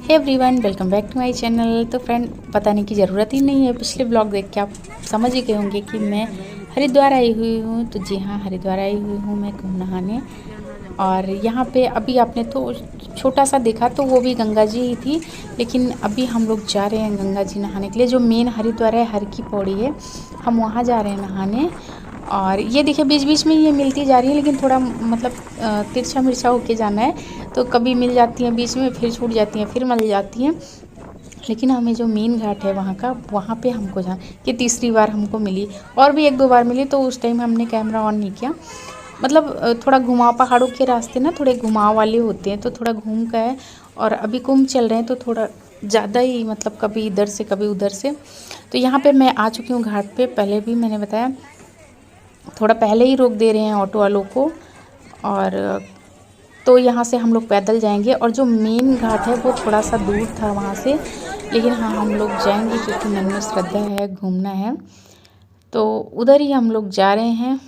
Hey everyone, welcome back to my channel. तो friend, बताने की ज़रूरत ही नहीं है, पिछले ब्लॉग देख के आप समझ ही गए होंगे कि मैं हरिद्वार आई हुई हूँ। तो जी हाँ, हरिद्वार आई हुई हूँ मैं कुंभ नहाने। और यहाँ पे अभी आपने तो छोटा सा देखा, तो वो भी गंगा जी ही थी। लेकिन अभी हम लोग जा रहे हैं गंगा जी नहाने के लिए। जो मेन हरिद्वार है, हर की पौड़ी है, हम वहाँ जा रहे हैं नहाने। और ये देखिए बीच बीच में ये मिलती जा रही है, लेकिन थोड़ा मतलब तिरछा मिर्चा होके जाना है। तो कभी मिल जाती हैं बीच में, फिर छूट जाती हैं, फिर मिल जाती हैं। लेकिन हमें जो मेन घाट है वहाँ का, वहाँ पे हमको जाना। ये तीसरी बार हमको मिली, और भी एक दो बार मिली, तो उस टाइम हमने कैमरा ऑन नहीं किया। मतलब थोड़ा घुमाव, पहाड़ों के रास्ते ना थोड़े घुमाव वाले होते हैं, तो थोड़ा घूम का है। और अभी कुंभ चल रहे हैं, तो थोड़ा ज़्यादा ही मतलब कभी इधर से कभी उधर से। तो यहाँ पे मैं आ चुकी हूँ घाट पे। पहले भी मैंने बताया, थोड़ा पहले ही रोक दे रहे हैं ऑटो वालों को। और तो यहाँ से हम लोग पैदल जाएंगे, और जो मेन घाट है वो थोड़ा सा दूर था वहाँ से। लेकिन हाँ, हम लोग जाएंगे क्योंकि मन में श्रद्धा है, घूमना है, तो उधर ही हम लोग जा रहे हैं।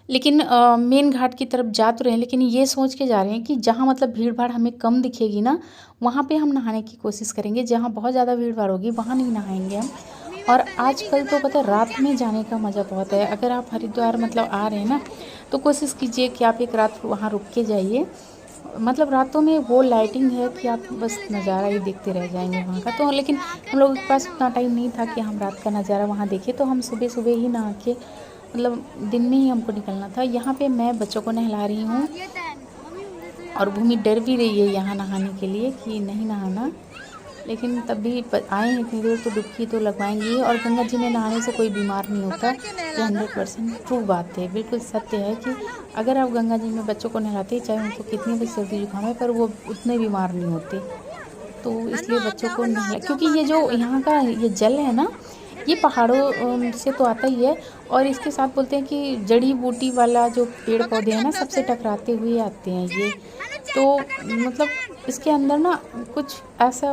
लेकिन मेन घाट की तरफ जा तो रहे हैं, लेकिन ये सोच के जा रहे हैं कि जहाँ मतलब भीड़ भाड़ हमें कम दिखेगी ना, वहाँ पे हम नहाने की कोशिश करेंगे। जहाँ बहुत ज़्यादा भीड़ भाड़ होगी वहाँ नहीं नहाएंगे हम। और आजकल तो पता है, रात में जाने का मज़ा बहुत है। अगर आप हरिद्वार मतलब आ रहे हैं ना, तो कोशिश कीजिए कि आप एक रात वहाँ रुक के जाइए। मतलब रातों में वो लाइटिंग है कि आप बस नज़ारा ही देखते रह जाएंगे वहाँ का। तो लेकिन हम लोगों के पास उतना टाइम नहीं था कि हम रात का नज़ारा वहाँ देखें, तो हम सुबह सुबह ही नहा के, मतलब दिन में ही हमको निकलना था। यहाँ पे मैं बच्चों को नहला रही हूँ, और भूमि डर भी रही है यहाँ नहाने के लिए कि नहीं नहाना। लेकिन तब भी आए हैं इतनी दूर, तो डुबकी तो लगवाएंगी। और गंगा जी में नहाने से कोई बीमार नहीं होता। ये 100% ट्रू बात है, बिल्कुल सत्य है कि अगर आप गंगा जी में बच्चों को नहलाते हैं, चाहे उनको कितनी भी सर्दी जुकाम है, पर वो उतने बीमार नहीं होते। तो इसलिए बच्चों को नहला, क्योंकि ये जो यहाँ का ये जल है ना, ये पहाड़ों से तो आता ही है। और इसके साथ बोलते हैं कि जड़ी बूटी वाला जो पेड़ पौधे हैं ना, सबसे टकराते हुए आते हैं ये। तो मतलब इसके अंदर ना कुछ ऐसा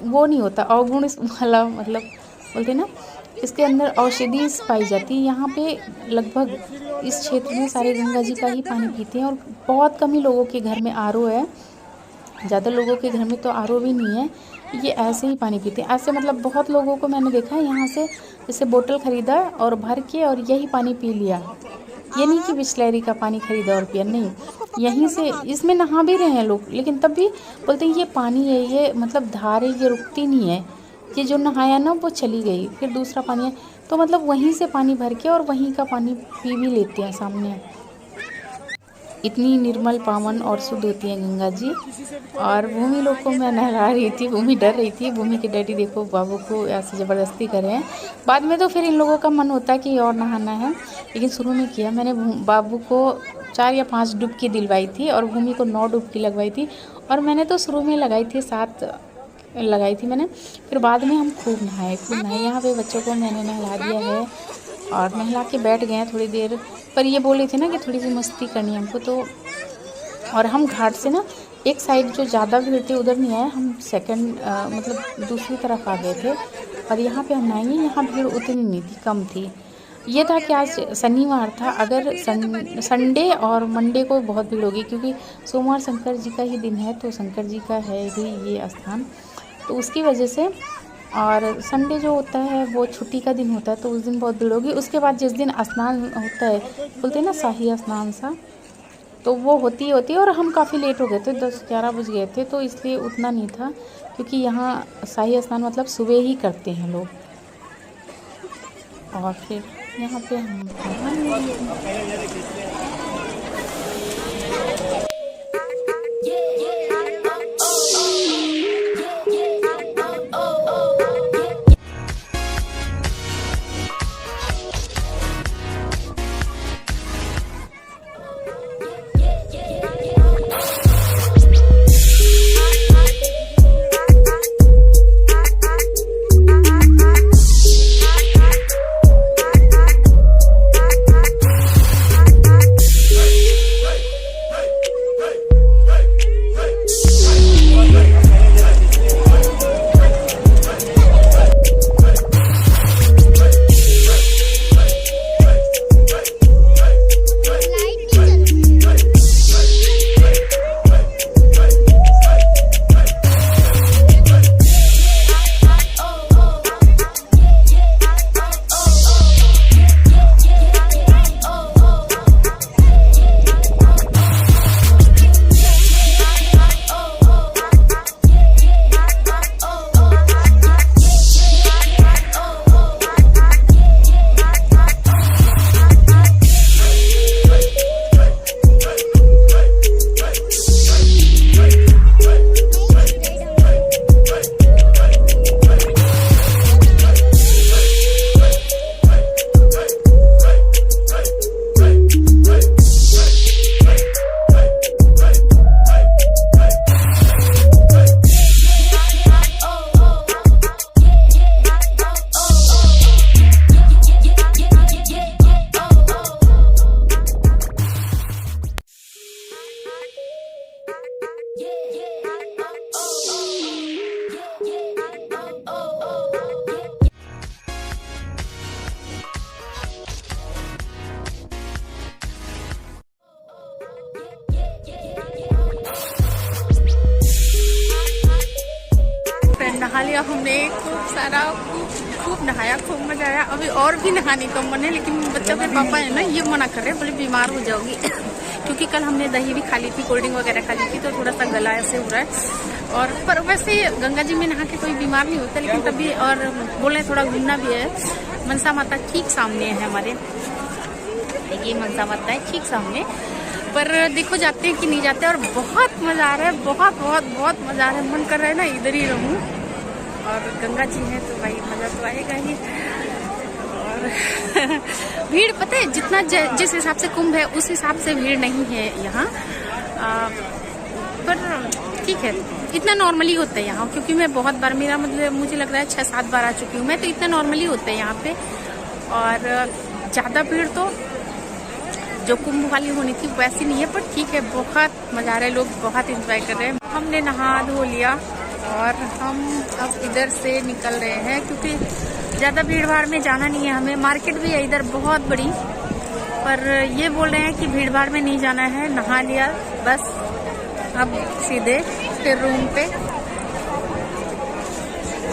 वो नहीं होता अवगुण वाला, मतलब बोलते हैं ना, इसके अंदर औषधि पाई जाती है। यहाँ पे लगभग इस क्षेत्र में सारे गंगा जी का ही पानी पीते हैं। और बहुत कम ही लोगों के घर में आरओ है, ज़्यादा लोगों के घर में तो आरओ भी नहीं है। ये ऐसे ही पानी पीते हैं, ऐसे मतलब बहुत लोगों को मैंने देखा है यहाँ से, जैसे बोतल ख़रीदा और भर के और यही पानी पी लिया। ये नहीं कि बिसलेरी का पानी खरीदा और पिया, नहीं, यहीं से। इसमें नहा भी रहे हैं लोग, लेकिन तब भी बोलते हैं ये पानी है, ये मतलब धार है, ये रुकती नहीं है। ये जो नहाया ना वो चली गई, फिर दूसरा पानी है। तो मतलब वहीं से पानी भर के और वहीं का पानी पी भी लेते हैं सामने। इतनी निर्मल, पावन और शुद्ध होती है गंगा जी। और भूमि लोग को मैं नहला रही थी, भूमि डर रही थी। भूमि के डैडी देखो बाबू को ऐसे ज़बरदस्ती कर रहे हैं। बाद में तो फिर इन लोगों का मन होता है कि और नहाना है, लेकिन शुरू में किया मैंने। बाबू को 4 या 5 डुबकी दिलवाई थी, और भूमि को 9 डुबकी लगवाई थी। और मैंने तो शुरू में लगाई थी 7 लगाई थी मैंने। फिर बाद में हम खूब नहाए, खूब नहाए। यहाँ पे बच्चों को मैंने नहला दिया है, और नहला के बैठ गए हैं थोड़ी देर। पर ये बोल रही थी ना कि थोड़ी सी मस्ती करनी है हमको, तो और हम घाट से ना एक साइड जो ज़्यादा भीड़ थी उधर नहीं आए, हम सेकंड मतलब दूसरी तरफ आ गए थे। और यहाँ पे हम नहाएंगे, यहाँ भीड़ उतनी नहीं थी, कम थी। ये था कि आज शनिवार था, अगर संडे और मंडे को बहुत भीड़ होगी, क्योंकि सोमवार शंकर जी का ही दिन है, तो शंकर जी का है भी ये स्थान, तो उसकी वजह से। और संडे जो होता है वो छुट्टी का दिन होता है, तो उस दिन बहुत भीड़ होगी। उसके बाद जिस दिन स्नान होता है, बोलते हैं ना शाही स्नान सा, तो वो होती है। और हम काफ़ी लेट हो गए थे, 10-11 बज गए थे, तो इसलिए उतना नहीं था। क्योंकि यहाँ शाही स्नान मतलब सुबह ही करते हैं लोग। और फिर यहाँ पे हम नहा लिया हमने, खूब सारा, खूब नहाया, खूब मजा आया। अभी और भी नहाने का मन है, लेकिन बच्चों के पापा है ना, ये मना कर रहे हैं, बोले बीमार हो जाओगी। क्योंकि कल हमने दही भी खा ली थी, कोल्ड ड्रिंक वगैरह खा ली थी, तो थोड़ा सा गला ऐसे हो रहा है। और पर वैसे गंगा जी में नहा के कोई बीमार नहीं होता, लेकिन तभी और बोले थोड़ा घूमना भी है। मनसा माता ठीक सामने है हमारे, देखिए मनसा माता है ठीक सामने। पर देखो जाते हैं कि नहीं जाते, और बहुत मजा आ रहा है, बहुत बहुत बहुत मजा आ रहा है। मन कर रहा है ना इधर ही रहूं, और गंगा जी है तो भाई मजा तो आएगा ही। और भीड़ पता है जितना जिस हिसाब से कुंभ है उस हिसाब से भीड़ नहीं है यहाँ, पर ठीक है, इतना नॉर्मली होता है यहाँ। क्योंकि मैं बहुत बार, मेरा मतलब मुझे लग रहा है 6-7 बार आ चुकी हूँ मैं, तो इतना नॉर्मली होता है यहाँ पे। और ज़्यादा भीड़ तो जो कुंभ वाली होनी थी वैसी नहीं है, पर ठीक है, बहुत मजा आ रहा है, लोग बहुत एंजॉय कर रहे हैं। हमने नहा धो लिया और हम अब इधर से निकल रहे हैं, क्योंकि ज़्यादा भीड़ भाड़ में जाना नहीं है हमें। मार्केट भी है इधर बहुत बड़ी, पर ये बोल रहे हैं कि भीड़ भाड़ में नहीं जाना है, नहा लिया बस, अब सीधे फिर रूम पे। तो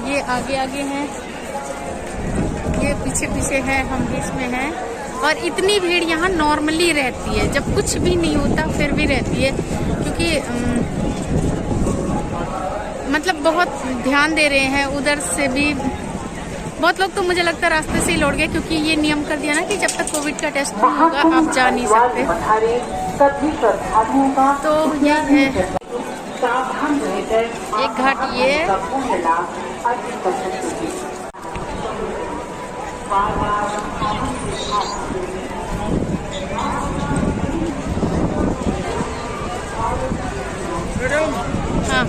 ये आगे आगे हैं, ये पीछे पीछे है, हम बीच में हैं। और इतनी भीड़ यहाँ नॉर्मली रहती है, जब कुछ भी नहीं होता फिर भी रहती है, क्योंकि मतलब बहुत ध्यान दे रहे हैं। उधर से भी बहुत लोग तो मुझे लगता है रास्ते से ही लौट गए, क्योंकि ये नियम कर दिया ना कि जब तक कोविड का टेस्ट नहीं होगा आप जा नहीं सकते। तो ये है एक घाट, ये हाँ